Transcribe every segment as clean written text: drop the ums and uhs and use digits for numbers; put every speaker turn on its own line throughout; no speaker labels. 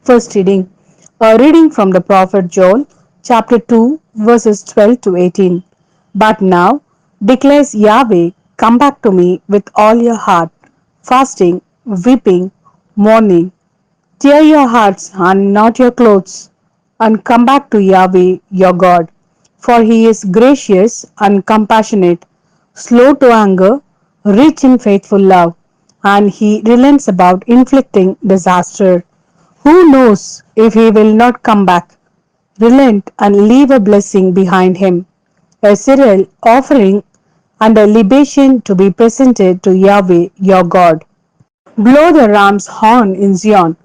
First reading. A reading from the prophet Joel, chapter 2, verses 12 to 18. But now declares Yahweh, come back to me with all your heart, fasting, weeping, mourning. Tear your hearts and not your clothes, and come back to Yahweh your God. For he is gracious and compassionate, slow to anger, rich in faithful love, and he relents about inflicting disaster. Who knows if he will not come back, relent, and leave a blessing behind him, a cereal offering and a libation to be presented to Yahweh your God. Blow the ram's horn in Zion,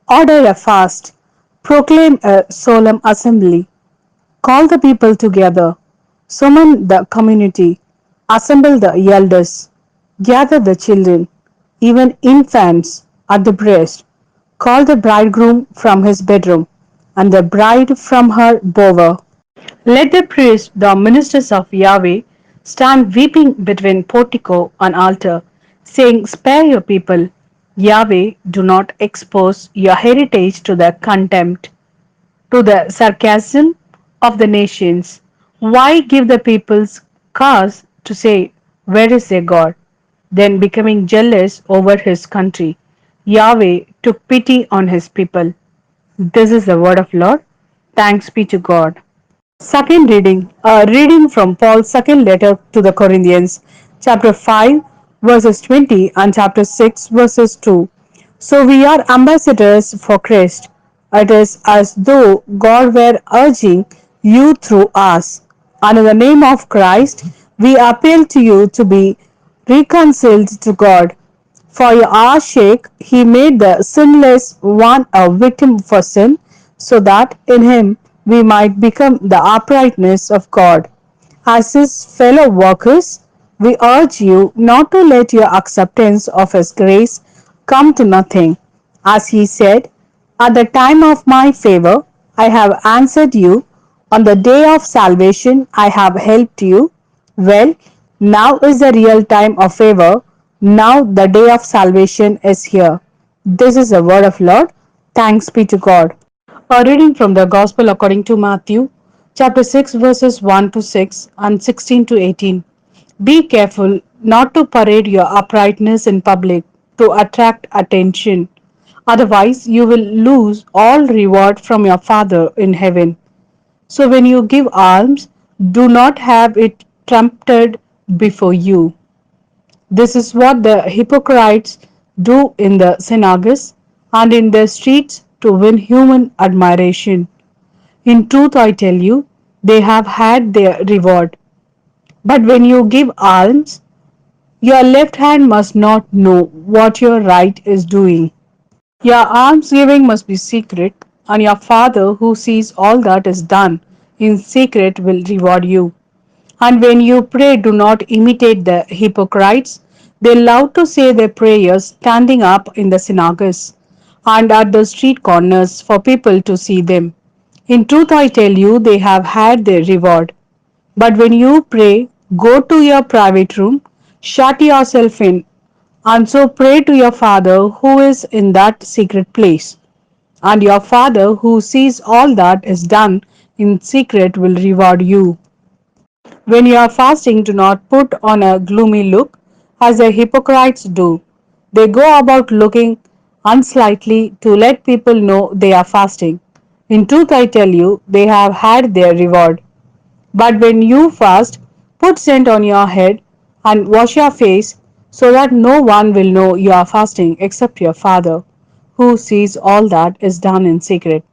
order a fast, proclaim a solemn assembly, call the people together, summon the community, assemble the elders, gather the children, even infants at the breast, call the bridegroom from his bedroom, and the bride from her bower. Let the priests, the ministers of Yahweh, stand weeping between portico and altar, saying, spare your people. Yahweh, do not expose your heritage to the contempt, to the sarcasm of the nations. Why give the peoples cause to say, where is their God? Then becoming jealous over his country, Yahweh took pity on his people. This is the word of Lord. Thanks be to God. Second reading, a reading from Paul's second letter to the Corinthians, chapter 5, verses 20 and chapter 6, verses 2. So we are ambassadors for Christ. It is as though God were urging you through us. And in the name of Christ, we appeal to you to be reconciled to God. For our sake, he made the sinless one a victim for sin, so that in him we might become the uprightness of God. As his fellow workers, we urge you not to let your acceptance of his grace come to nothing. As he said, at the time of my favor, I have answered you. On the day of salvation, I have helped you. Well, now is the real time of favor. Now the day of salvation is here. This is the word of Lord. Thanks be to God. A reading from the Gospel according to Matthew, chapter 6, verses 1 to 6 and 16 to 18. Be careful not to parade your uprightness in public to attract attention. Otherwise, you will lose all reward from your Father in heaven. So, when you give alms, do not have it trumped before you. This is what the hypocrites do in the synagogues and in the streets to win human admiration. In truth, I tell you, they have had their reward. But when you give alms, your left hand must not know what your right is doing. Your almsgiving must be secret, and your Father who sees all that is done in secret will reward you. And when you pray, do not imitate the hypocrites. They love to say their prayers standing up in the synagogues and at the street corners for people to see them. In truth, I tell you, they have had their reward. But when you pray, go to your private room, shut yourself in, and so pray to your Father who is in that secret place. And your Father who sees all that is done in secret will reward you. When you are fasting, do not put on a gloomy look as the hypocrites do. They go about looking unslightly to let people know they are fasting. In truth, I tell you, they have had their reward. But when you fast, put scent on your head and wash your face so that no one will know you are fasting except your Father, who sees all that is done in secret.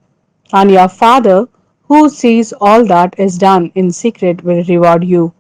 And your Father, who sees all that is done in secret, will reward you.